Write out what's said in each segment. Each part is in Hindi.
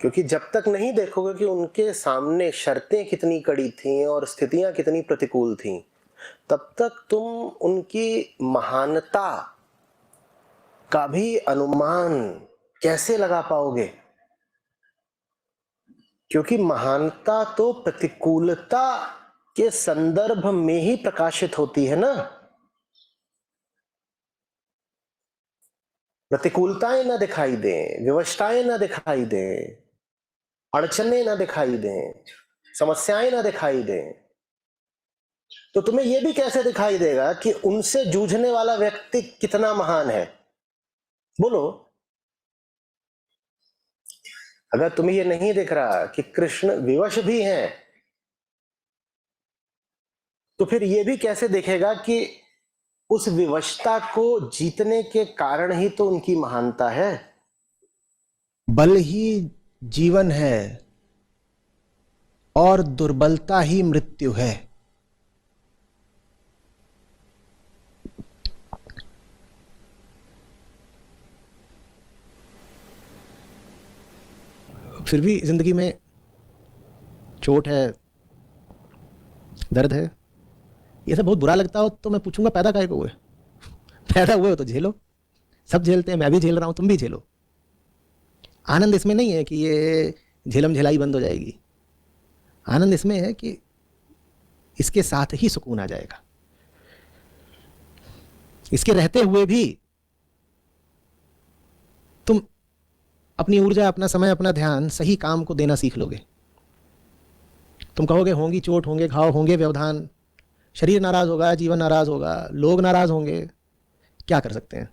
क्योंकि जब तक नहीं देखोगे कि उनके सामने शर्तें कितनी कड़ी थीं और स्थितियां कितनी प्रतिकूल थीं, तब तक तुम उनकी महानता का भी अनुमान कैसे लगा पाओगे? क्योंकि महानता तो प्रतिकूलता के संदर्भ में ही प्रकाशित होती है ना। प्रतिकूलताएं ना दिखाई दें, विवशताएं ना दिखाई दें, अड़चने ना दिखाई दें, समस्याएं ना दिखाई दें, तो तुम्हें यह भी कैसे दिखाई देगा कि उनसे जूझने वाला व्यक्ति कितना महान है? बोलो। अगर तुम्हें यह नहीं दिख रहा कि कृष्ण विवश भी हैं, तो फिर यह भी कैसे दिखेगा कि उस विवशता को जीतने के कारण ही तो उनकी महानता है। बल ही जीवन है और दुर्बलता ही मृत्यु है। फिर भी जिंदगी में चोट है, दर्द है, ये सब बहुत बुरा लगता हो तो मैं पूछूंगा पैदा काहे को हुए? पैदा हुए हो तो झेलो, सब झेलते हैं, मैं भी झेल रहा हूं, तुम भी झेलो। आनंद इसमें नहीं है कि ये झेलम झेलाई बंद हो जाएगी। आनंद इसमें है कि इसके साथ ही सुकून आ जाएगा। इसके रहते हुए भी तुम अपनी ऊर्जा, अपना समय, अपना ध्यान सही काम को देना सीख लोगे। तुम कहोगे होंगी चोट, होंगे घाव, होंगे व्यवधान, शरीर नाराज होगा, जीवन नाराज होगा, लोग नाराज होंगे, क्या कर सकते हैं?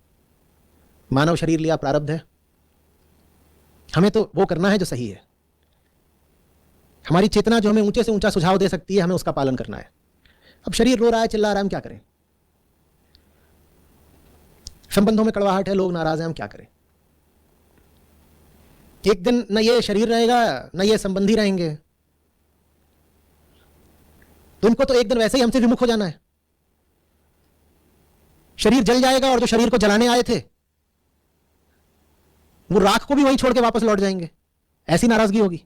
मानव शरीर लिया, प्रारब्ध है, हमें तो वो करना है जो सही है। हमारी चेतना जो हमें ऊंचे से ऊंचा सुझाव दे सकती है, हमें उसका पालन करना है। अब शरीर रो रहा है, चिल्ला रहा है, हम क्या करें? संबंधों में कड़वाहट है, लोग नाराज हैं, हम क्या करें? एक दिन न ये शरीर रहेगा, न ये संबंधी रहेंगे, तो इनको तो एक दिन वैसे ही हमसे विमुख हो जाना है। शरीर जल जाएगा और जो शरीर को जलाने आए थे वो राख को भी वहीं छोड़ के वापस लौट जाएंगे। ऐसी नाराजगी होगी।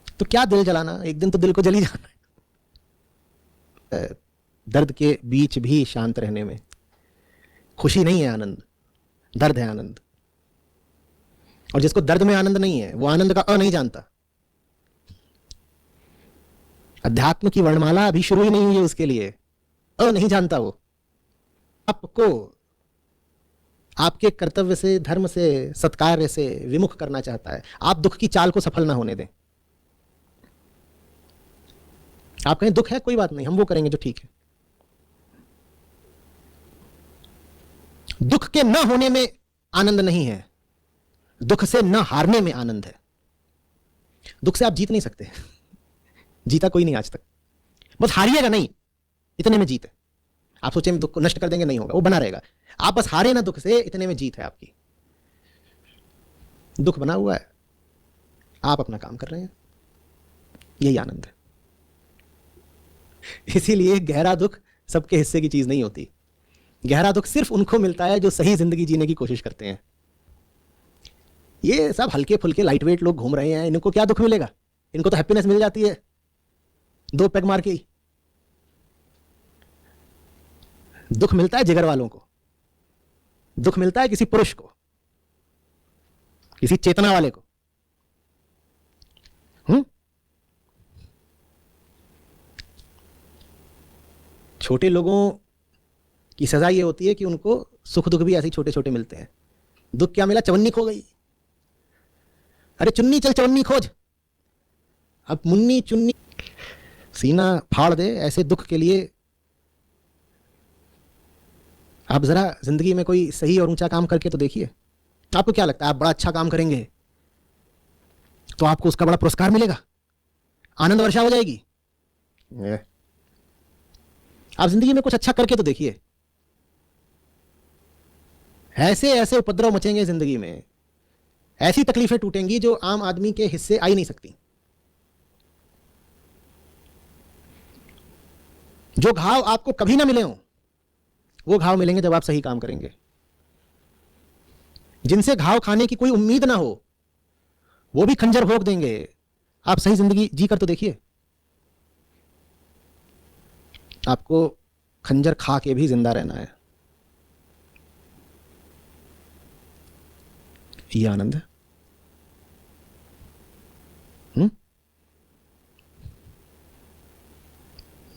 तो क्या दिल जलाना, एक दिन तो दिल को जल ही जाना है। दर्द के बीच भी शांत रहने में खुशी नहीं है आनंद, दर्द है आनंद। और जिसको दर्द में आनंद नहीं है वो आनंद का अ नहीं जानता। अध्यात्म की वर्णमाला अभी शुरू ही नहीं हुई है उसके लिए, अ नहीं जानता वो। आपको आपके कर्तव्य से, धर्म से, सत्कार्य से विमुख करना चाहता है। आप दुख की चाल को सफल ना होने दें। आप कहें दुख है, कोई बात नहीं, हम वो करेंगे जो ठीक है। दुख के न होने में आनंद नहीं है, दुख से न हारने में आनंद है। दुख से आप जीत नहीं सकते, जीता कोई नहीं आज तक। बस हारिएगा नहीं, इतने में जीत है। आप सोचें दुख को नष्ट कर देंगे, नहीं होगा, वो बना रहेगा। आप बस हारे ना दुख से, इतने में जीत है आपकी। दुख बना हुआ है, आप अपना काम कर रहे हैं, यही आनंद है। इसीलिए गहरा दुख सबके हिस्से की चीज नहीं होती। गहरा दुख सिर्फ उनको मिलता है जो सही जिंदगी जीने की कोशिश करते हैं। ये सब हल्के फुल्के लाइट वेट लोग घूम रहे हैं, इनको क्या दुख मिलेगा? इनको तो हैप्पीनेस मिल जाती है 2 पैग मार के ही। दुख मिलता है जिगर वालों को, दुख मिलता है किसी पुरुष को, किसी चेतना वाले को। छोटे लोगों की सजा ये होती है कि उनको सुख दुख भी ऐसे छोटे छोटे मिलते हैं। दुख क्या मिला? चवन्नी खो गई। अरे चुन्नी चल चवन्नी खोज। अब मुन्नी चुन्नी सीना फाड़ दे ऐसे दुख के लिए। आप जरा जिंदगी में कोई सही और ऊंचा काम करके तो देखिए। आपको क्या लगता है, आप बड़ा अच्छा काम करेंगे तो आपको उसका बड़ा पुरस्कार मिलेगा, आनंद वर्षा हो जाएगी? आप जिंदगी में कुछ अच्छा करके तो देखिए। ऐसे ऐसे उपद्रव मचेंगे जिंदगी में, ऐसी तकलीफें टूटेंगी जो आम आदमी के हिस्से आ ही नहीं सकती। जो घाव आपको कभी ना मिले हो, वो घाव मिलेंगे जब आप सही काम करेंगे। जिनसे घाव खाने की कोई उम्मीद ना हो, वो भी खंजर भोंक देंगे। आप सही जिंदगी जी कर तो देखिए, आपको खंजर खा के भी जिंदा रहना है। ये आनंद है।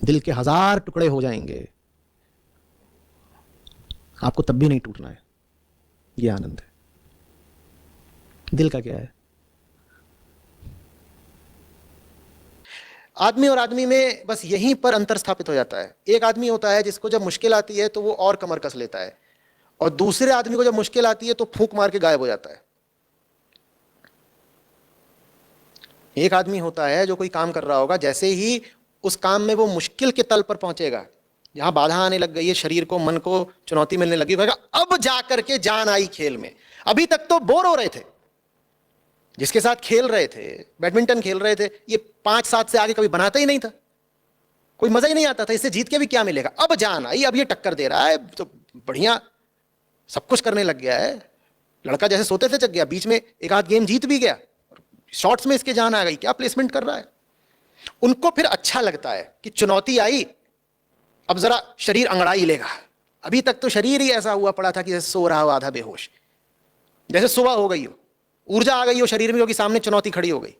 दिल के 1000 टुकड़े हो जाएंगे, आपको तब भी नहीं टूटना है। ये आनंद है। दिल का क्या है? आदमी और आदमी में बस यहीं पर अंतर स्थापित हो जाता है। एक आदमी होता है जिसको जब मुश्किल आती है तो वो और कमर कस लेता है, और दूसरे आदमी को जब मुश्किल आती है तो फूंक मार के गायब हो जाता है। एक आदमी होता है जो कोई काम कर रहा होगा, जैसे ही उस काम में वो मुश्किल के तल पर पहुंचेगा, जहां बाधा आने लग गई है, शरीर को, मन को चुनौती मिलने लगी, कहेगा अब जाकर के जान आई खेल में। अभी तक तो बोर हो रहे थे, जिसके साथ खेल रहे थे, बैडमिंटन खेल रहे थे, ये 5-7 से आगे कभी बनाता ही नहीं था, कोई मजा ही नहीं आता था, इससे जीत के भी क्या मिलेगा। अब जान आई, अब ये टक्कर दे रहा है, तो बढ़िया सब कुछ करने लग गया है। लड़का जैसे सोते थे जग गया, बीच में एक आध गेम जीत भी गया, शॉट्स में इसके जान आ गई, क्या प्लेसमेंट कर रहा है। उनको फिर अच्छा लगता है कि चुनौती आई, अब जरा शरीर अंगड़ाई लेगा। अभी तक तो शरीर ही ऐसा हुआ पड़ा था कि जैसे सो रहा हो आधा बेहोश, जैसे सुबह हो गई हो, ऊर्जा आ गई हो शरीर में, क्योंकि सामने चुनौती खड़ी हो गई।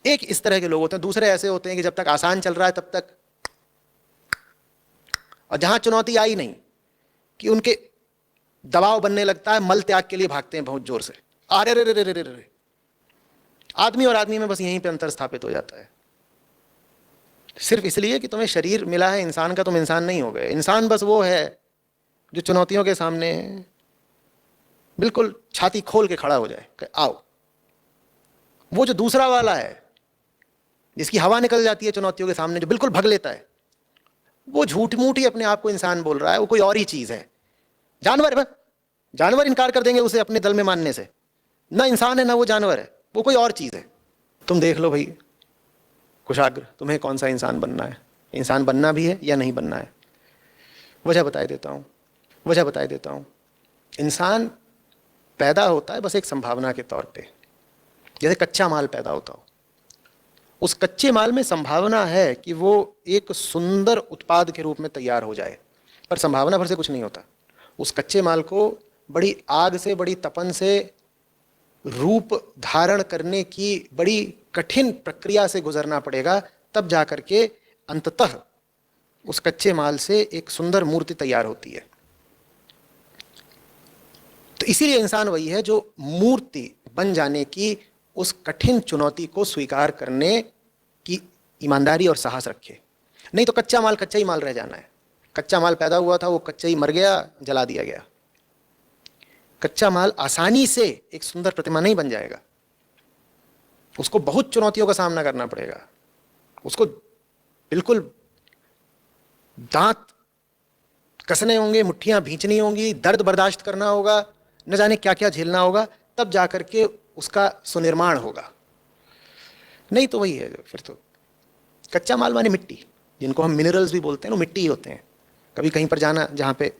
एक इस तरह के लोग होते हैं। दूसरे ऐसे होते हैं कि जब तक आसान चल रहा है तब तक, और जहां चुनौती आई नहीं कि उनके दबाव बनने लगता है, मल त्याग के लिए भागते हैं बहुत जोर से। अरे रे रे रे रे रे। आदमी और आदमी में बस यहीं पे अंतर स्थापित हो जाता है। सिर्फ इसलिए कि तुम्हें शरीर मिला है इंसान का, तुम इंसान नहीं हो गए। इंसान बस वो है जो चुनौतियों के सामने बिल्कुल छाती खोल के खड़ा हो जाए, आओ। वो जो दूसरा वाला है, जिसकी हवा निकल जाती है चुनौतियों के सामने, जो बिल्कुल भग लेता है, वो झूठ मूठ ही अपने आप को इंसान बोल रहा है, वो कोई और ही चीज है। जानवर है, जानवर इनकार कर देंगे उसे अपने दल में मानने से। ना इंसान है ना वो जानवर है, वो कोई और चीज है। तुम देख लो भाई कुशाग्र, तुम्हें कौन सा इंसान बनना है, इंसान बनना भी है या नहीं बनना है। वजह बता देता हूं। इंसान पैदा होता है बस एक संभावना के तौर पे, जैसे कच्चा माल पैदा होता हो। उस कच्चे माल में संभावना है कि वो एक सुंदर उत्पाद के रूप में तैयार हो जाए, पर संभावना भर से कुछ नहीं होता। उस कच्चे माल को बड़ी आग से, बड़ी तपन से रूप धारण करने की बड़ी कठिन प्रक्रिया से गुजरना पड़ेगा, तब जाकर के अंततः उस कच्चे माल से एक सुंदर मूर्ति तैयार होती है। तो इसीलिए इंसान वही है जो मूर्ति बन जाने की उस कठिन चुनौती को स्वीकार करने की ईमानदारी और साहस रखे। नहीं तो कच्चा ही माल रह जाना है। कच्चा माल पैदा हुआ था, वो कच्चा ही मर गया, जला दिया गया। कच्चा माल आसानी से एक सुंदर प्रतिमा नहीं बन जाएगा, उसको बहुत चुनौतियों का सामना करना पड़ेगा। उसको बिल्कुल दांत कसने होंगे, मुट्ठियां भींचनी होंगी, दर्द बर्दाश्त करना होगा, न जाने क्या क्या झेलना होगा, तब जाकर के उसका सुनिर्माण होगा। नहीं तो वही है, फिर तो कच्चा माल माने मिट्टी, जिनको हम मिनरल्स भी बोलते हैं, वो मिट्टी ही होते हैं। कभी कहीं पर जाना जहाँ पे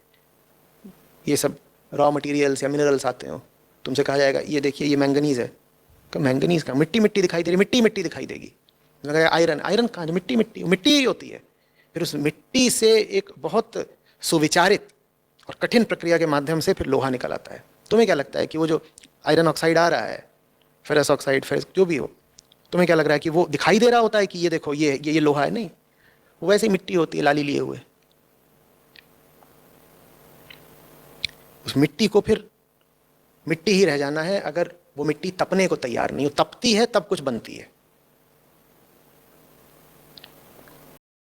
ये सब रॉ मटेरियल्स या मिनरल्स आते हो, तुमसे कहा जाएगा ये देखिए ये मैंगनीज है, मैंगनीज का मिट्टी दिखाई दे रही, मिट्टी दिखाई देगी। आयरन कहाँ, मिट्टी ही होती है। फिर उस मिट्टी से एक बहुत सुविचारित और कठिन प्रक्रिया के माध्यम से फिर लोहा निकल आता है। तुम्हें क्या लगता है कि वो जो आयरन ऑक्साइड आ रहा है, फेरस ऑक्साइड, फेरस जो भी हो, तुम्हें क्या लग रहा है कि वो दिखाई दे रहा होता है कि ये देखो ये लोहा है? नहीं, वो वैसे ही मिट्टी होती है, लाली लिए हुए। उस मिट्टी को फिर मिट्टी ही रह जाना है अगर वो मिट्टी तपने को तैयार नहीं हो। तपती है तब कुछ बनती है।